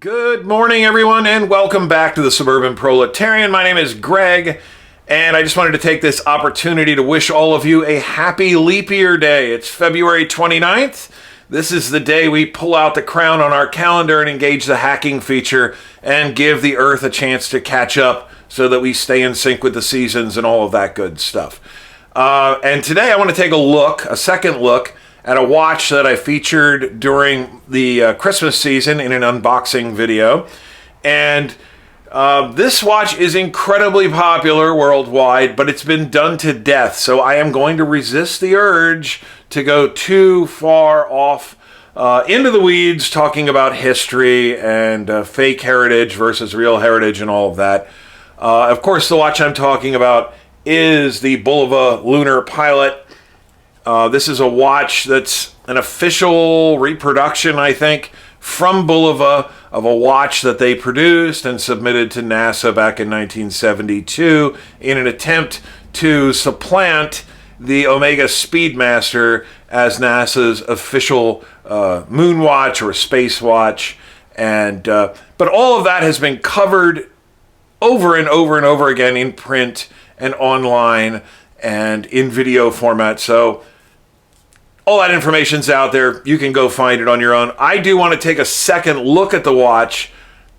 Good morning, everyone, and welcome back to the Suburban Proletarian. My name is Greg, and I just wanted to take this opportunity to wish all of you a happy leap year day. It's February 29th. This is the day we pull out the crown on our calendar and engage the hacking feature and give the Earth a chance to catch up so that we stay in sync with the seasons and all of that good stuff. And today I want to take a second look, at a watch that I featured during the Christmas season in an unboxing video. And this watch is incredibly popular worldwide, but it's been done to death. So I am going to resist the urge to go too far off into the weeds talking about history and fake heritage versus real heritage and all of that. Of course, the watch I'm talking about is the Bulova Lunar Pilot. This is a watch that's an official reproduction, I think, from Bulova of a watch that they produced and submitted to NASA back in 1972 in an attempt to supplant the Omega Speedmaster as NASA's official moon watch or space watch. And but all of that has been covered over and over and over again in print and online and in video format. So all that information's out there. You can go find it on your own. I do want to take a second look at the watch,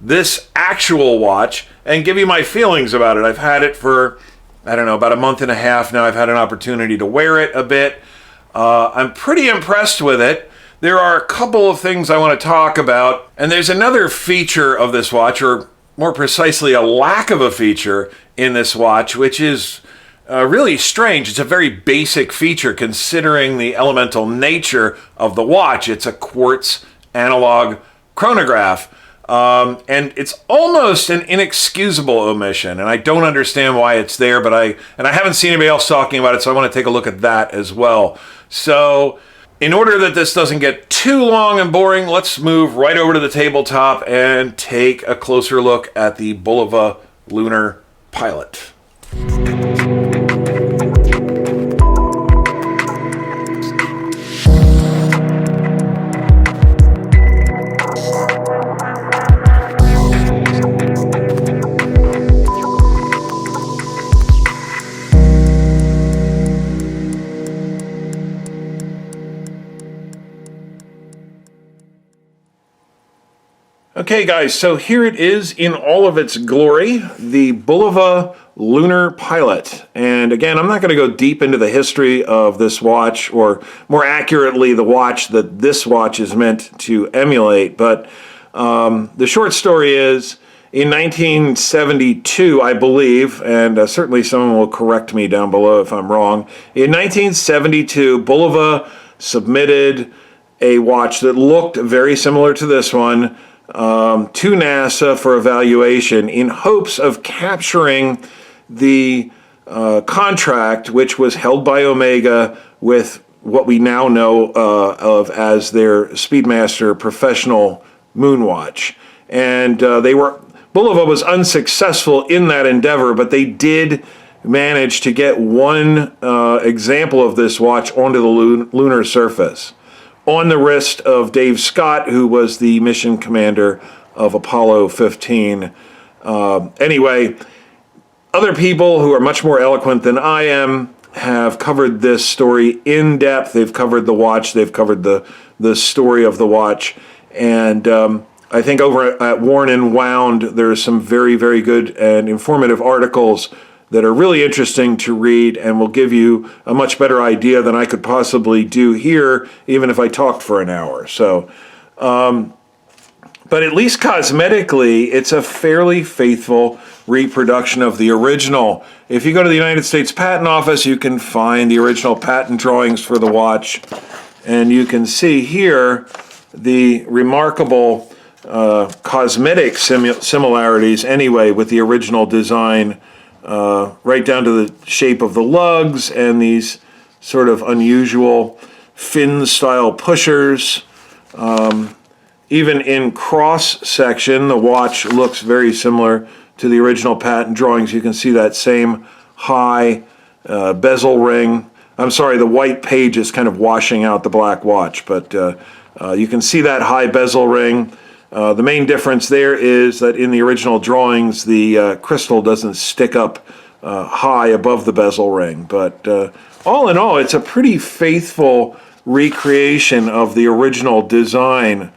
this actual watch, and give you my feelings about it. I've had it for, I don't know, about a month and a half now. I've had an opportunity to wear it a bit. I'm pretty impressed with it. There are a couple of things I want to talk about. And there's another feature of this watch, or more precisely, a lack of a feature in this watch, which is really strange. It's a very basic feature considering the elemental nature of the watch. It's a quartz analog chronograph, and it's almost an inexcusable omission, and I don't understand why it's there, but I haven't seen anybody else talking about it, so I want to take a look at that as well. So in order that this doesn't get too long and boring, let's move right over to the tabletop and take a closer look at the Bulova Lunar Pilot. Okay guys, so here it is in all of its glory, the Bulova Lunar Pilot. And again, I'm not going to go deep into the history of this watch, or more accurately, the watch that this watch is meant to emulate. But the short story is, in 1972, I believe, and certainly someone will correct me down below if I'm wrong, in 1972, Bulova submitted a watch that looked very similar to this one to NASA for evaluation in hopes of capturing the contract which was held by Omega with what we now know of as their Speedmaster professional moon watch. And Bulova was unsuccessful in that endeavor, but they did manage to get one example of this watch onto the lunar surface, on the wrist of Dave Scott, who was the mission commander of Apollo 15. Anyway, other people who are much more eloquent than I am have covered this story in depth. They've covered the watch. They've covered the story of the watch. And I think over at Worn and Wound, there's some very, very good and informative articles that are really interesting to read and will give you a much better idea than I could possibly do here, even if I talked for an hour. So, but at least cosmetically, it's a fairly faithful reproduction of the original. If you go to the United States Patent Office, you can find the original patent drawings for the watch, and you can see here the remarkable cosmetic similarities anyway with the original design, right down to the shape of the lugs and these sort of unusual fin-style pushers. Even in cross-section, the watch looks very similar to the original patent drawings. You can see that same high bezel ring. I'm sorry, the white page is kind of washing out the black watch, but you can see that high bezel ring. The main difference there is that in the original drawings, the crystal doesn't stick up high above the bezel ring. But all in all, it's a pretty faithful recreation of the original design.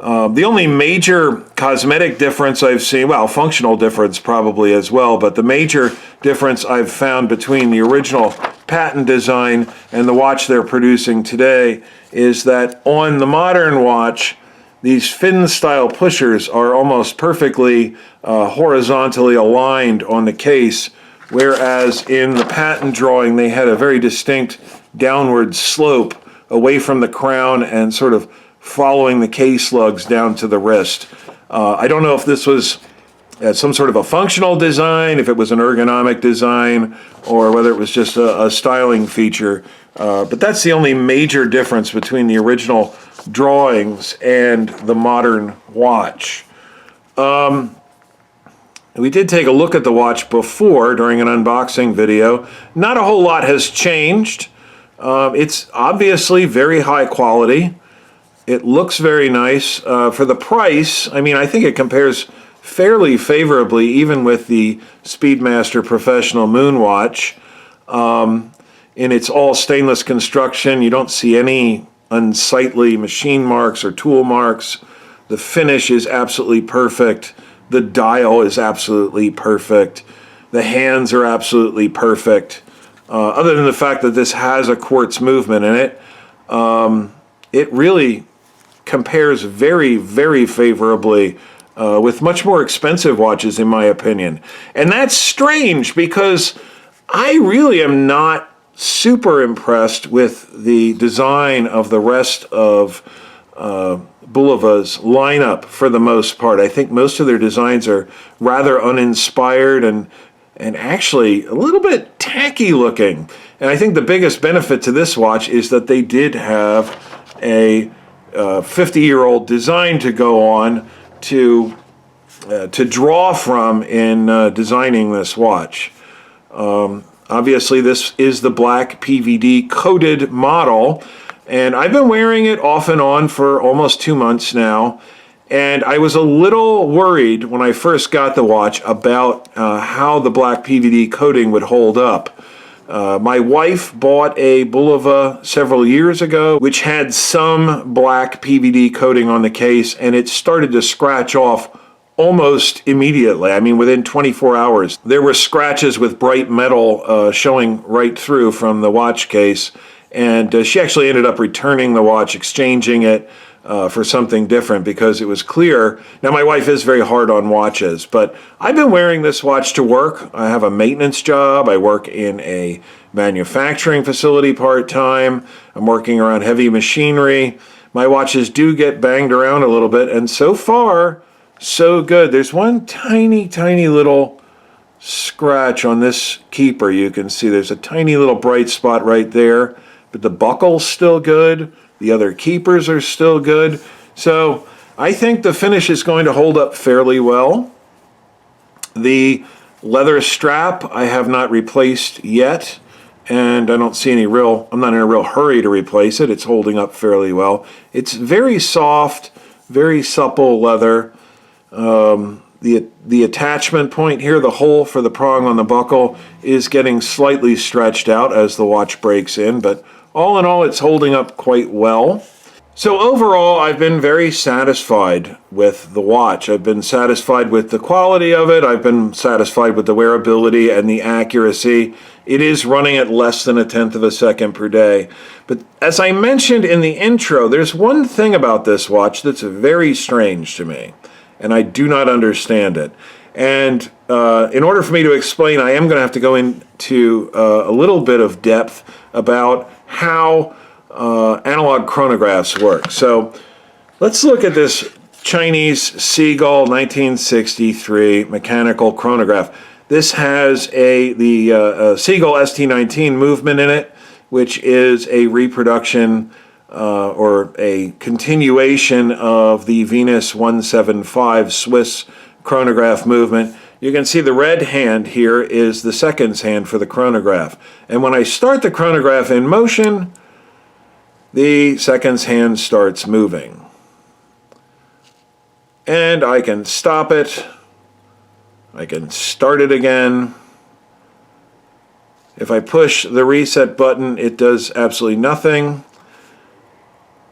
The only major cosmetic difference I've seen, well, functional difference probably as well, but the major difference I've found between the original patent design and the watch they're producing today is that on the modern watch, these fin-style pushers are almost perfectly horizontally aligned on the case, whereas in the patent drawing they had a very distinct downward slope away from the crown and sort of following the case lugs down to the wrist. I don't know if this was some sort of a functional design, if it was an ergonomic design, or whether it was just a styling feature. But that's the only major difference between the original drawings and the modern watch. We did take a look at the watch before during an unboxing video. Not a whole lot has changed. It's obviously very high quality. It looks very nice. For the price, I mean, I think it compares fairly favorably even with the Speedmaster Professional Moon Watch. In its all stainless construction, you don't see any unsightly machine marks or tool marks. The finish is absolutely perfect. The dial is absolutely perfect. The hands are absolutely perfect. Other than the fact that this has a quartz movement in it, it really compares very, very favorably with much more expensive watches, in my opinion. And that's strange because I really am not super impressed with the design of the rest of Bulova's lineup for the most part. I think most of their designs are rather uninspired and actually a little bit tacky looking. And I think the biggest benefit to this watch is that they did have a 50-year-old design to go on to draw from in designing this watch. Obviously, this is the black PVD coated model, and I've been wearing it off and on for almost 2 months now. And I was a little worried when I first got the watch about how the black PVD coating would hold up. My wife bought a Bulova several years ago, which had some black PVD coating on the case, and it started to scratch off almost immediately. I mean, within 24 hours. There were scratches with bright metal showing right through from the watch case, and she actually ended up returning the watch, exchanging it for something different because it was clear. Now, my wife is very hard on watches, but I've been wearing this watch to work. I have a maintenance job. I work in a manufacturing facility part-time. I'm working around heavy machinery. My watches do get banged around a little bit, and so far, so good. There's one tiny, tiny little scratch on this keeper. You can see there's a tiny little bright spot right there, but the buckle's still good. The other keepers are still good. So I think the finish is going to hold up fairly well. The leather strap I have not replaced yet, and I don't see any I'm not in a real hurry to replace it. It's holding up fairly well. It's very soft, very supple leather. The attachment point here, the hole for the prong on the buckle, is getting slightly stretched out as the watch breaks in, but all in all, it's holding up quite well. So overall, I've been very satisfied with the watch. I've been satisfied with the quality of it. I've been satisfied with the wearability and the accuracy. It is running at less than 1/10 of a second per day. But as I mentioned in the intro, there's one thing about this watch that's very strange to me, and I do not understand it. And in order for me to explain, I am going to have to go into a little bit of depth about how analog chronographs work. So let's look at this Chinese Seagull 1963 mechanical chronograph. This has the Seagull ST19 movement in it, which is a reproduction or a continuation of the Venus 175 Swiss chronograph movement. You can see the red hand here is the seconds hand for the chronograph. And when I start the chronograph in motion, the seconds hand starts moving. And I can stop it. I can start it again. If I push the reset button, it does absolutely nothing.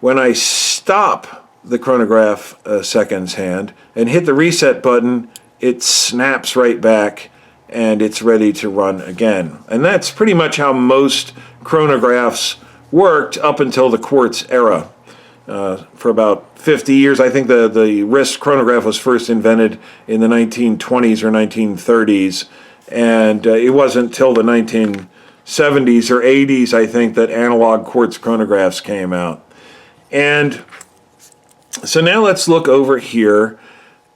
When I stop the chronograph seconds hand and hit the reset button, it snaps right back and it's ready to run again. And that's pretty much how most chronographs worked up until the quartz era. For about 50 years, I think the wrist chronograph was first invented in the 1920s or 1930s, and it wasn't till the 1970s or 80s, I think, that analog quartz chronographs came out. And so now let's look over here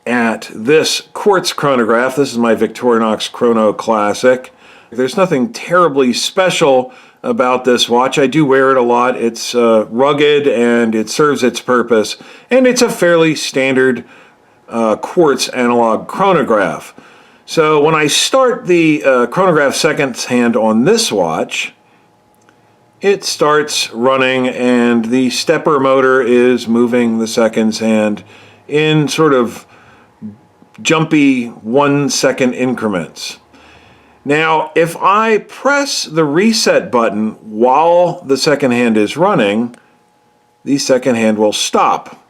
at this quartz chronograph. This is my Victorinox Chrono Classic. There's nothing terribly special about this watch. I do wear it a lot. It's rugged and it serves its purpose, and it's a fairly standard quartz analog chronograph. So when I start the chronograph seconds hand on this watch, it starts running and the stepper motor is moving the seconds hand in sort of jumpy 1 second increments. Now, if I press the reset button while the second hand is running, the second hand will stop.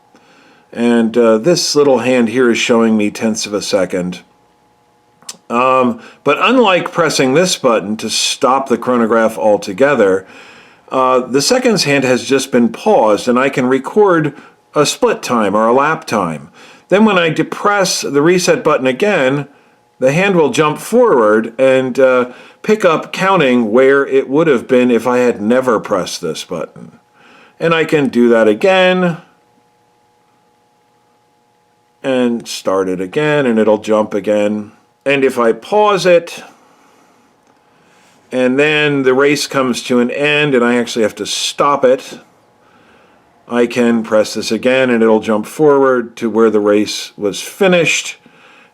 And this little hand here is showing me tenths of a second. But unlike pressing this button to stop the chronograph altogether, the seconds hand has just been paused and I can record a split time or a lap time. Then when I depress the reset button again, the hand will jump forward and pick up counting where it would have been if I had never pressed this button. And I can do that again and start it again and it'll jump again. And if I pause it and then the race comes to an end and I actually have to stop it, I can press this again and it'll jump forward to where the race was finished.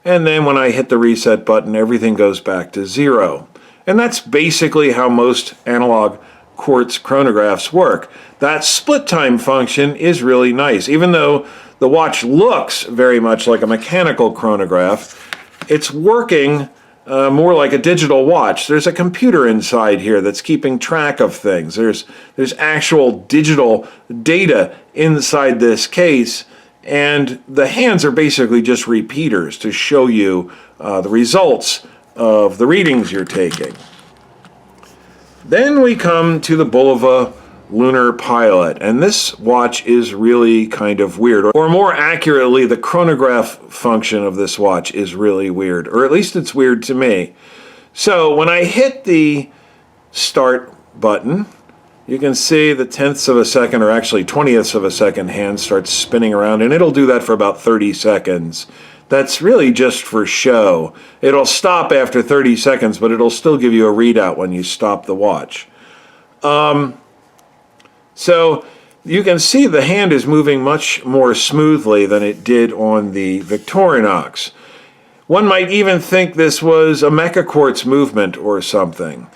And then when I hit the reset button, everything goes back to 0. And that's basically how most analog quartz chronographs work. That split time function is really nice. Even though the watch looks very much like a mechanical chronograph, it's working more like a digital watch. There's a computer inside here that's keeping track of things. There's actual digital data inside this case. And the hands are basically just repeaters to show you the results of the readings you're taking. Then we come to the Bulova Lunar Pilot, and this watch is really kind of weird. Or more accurately, the chronograph function of this watch is really weird, or at least it's weird to me. So when I hit the start button, you can see the tenths of a second, or actually 20ths of a second hand starts spinning around, and it'll do that for about 30 seconds. That's really just for show. It'll stop after 30 seconds, but it'll still give you a readout when you stop the watch. So you can see the hand is moving much more smoothly than it did on the Victorinox. One might even think this was a mecha quartz movement or something.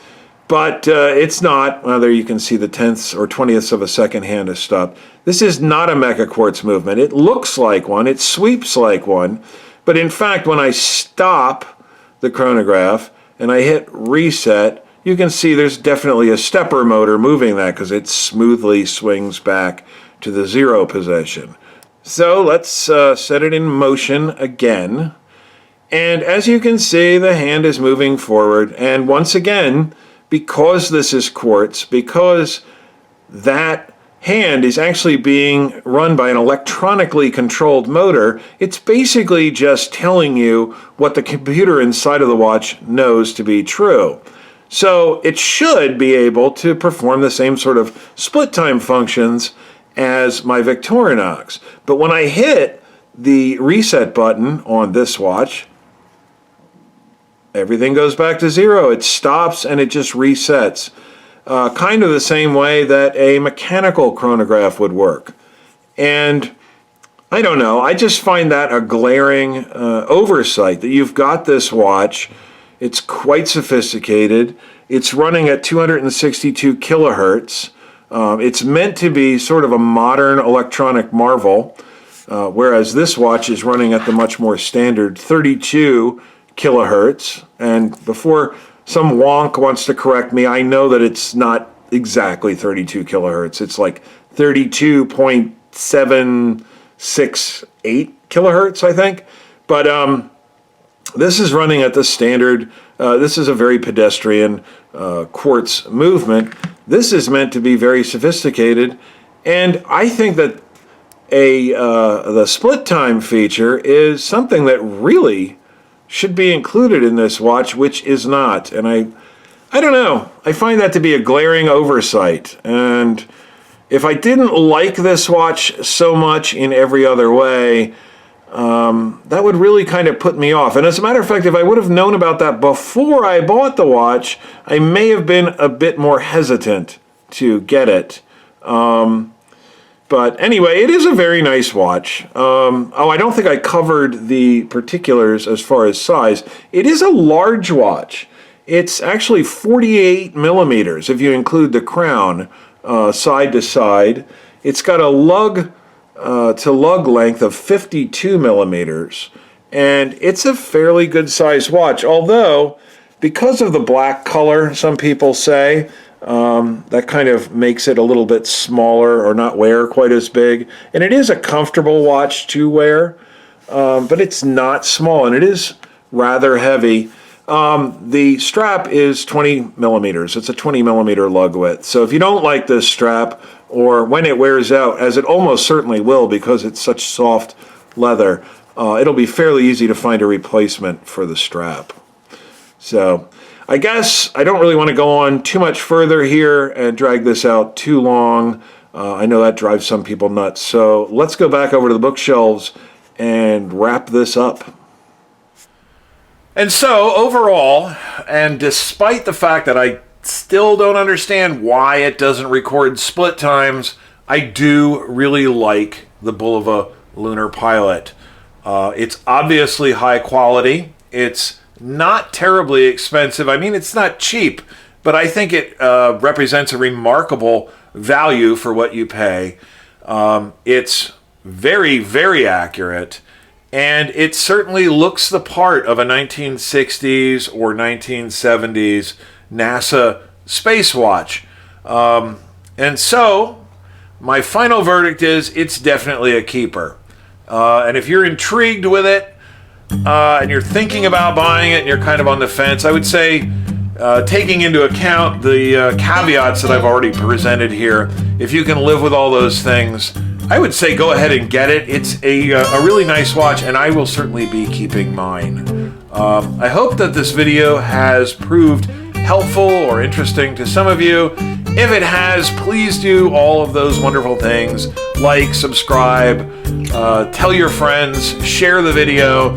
But it's not. Well, there you can see the tenths or 20ths of a second hand has stopped. This is not a mecha quartz movement. It looks like one. It sweeps like one. But in fact, when I stop the chronograph and I hit reset, you can see there's definitely a stepper motor moving that because it smoothly swings back to the 0 position. So let's set it in motion again. And as you can see, the hand is moving forward. And once again, because this is quartz, because that hand is actually being run by an electronically controlled motor, it's basically just telling you what the computer inside of the watch knows to be true. So it should be able to perform the same sort of split time functions as my Victorinox. But when I hit the reset button on this watch, everything goes back to 0. It stops and it just resets. Kind of the same way that a mechanical chronograph would work. And I don't know, I just find that a glaring oversight that you've got this watch. It's quite sophisticated. It's running at 262 kilohertz. It's meant to be sort of a modern electronic marvel. whereas this watch is running at the much more standard 32 kilohertz. And before some wonk wants to correct me, I know that it's not exactly 32 kilohertz. It's like 32.768 kilohertz, I think. But this is running at the standard. This is a very pedestrian quartz movement. This is meant to be very sophisticated, and I think that the split time feature is something that really should be included in this watch, which is not. And I don't know. I find that to be a glaring oversight. And if I didn't like this watch so much in every other way, that would really kind of put me off. And as a matter of fact, if I would have known about that before I bought the watch, I may have been a bit more hesitant to get it. But anyway, it is a very nice watch. I don't think I covered the particulars as far as size. It is a large watch. It's actually 48 millimeters if you include the crown side to side. It's got a lug to lug length of 52 millimeters, and it's a fairly good sized watch, although because of the black color, some people say, that kind of makes it a little bit smaller or not wear quite as big. And it is a comfortable watch to wear, but it's not small, and it is rather heavy. The strap is 20 millimeters. It's a 20 millimeter lug width. So if you don't like this strap, or when it wears out, as it almost certainly will because it's such soft leather, it'll be fairly easy to find a replacement for the strap. So I guess I don't really want to go on too much further here and drag this out too long. I know that drives some people nuts. So let's go back over to the bookshelves and wrap this up. And so overall, and despite the fact that I still don't understand why it doesn't record split times, I do really like the Bulova Lunar Pilot. It's obviously high quality. It's not terribly expensive. I mean, it's not cheap, but I think it represents a remarkable value for what you pay. It's very, very accurate, and it certainly looks the part of a 1960s or 1970s NASA space watch. And so my final verdict is it's definitely a keeper. And if you're intrigued with it and you're thinking about buying it and you're kind of on the fence, I would say, taking into account the caveats that I've already presented here, if you can live with all those things, I would say go ahead and get it. It's a really nice watch, and I will certainly be keeping mine. I hope that this video has proved helpful or interesting to some of you. If it has, please do all of those wonderful things. Like, subscribe, tell your friends, share the video.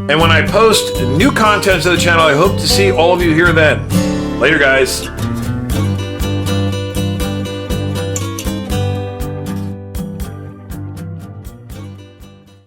And when I post new content to the channel, I hope to see all of you here then. Later, guys.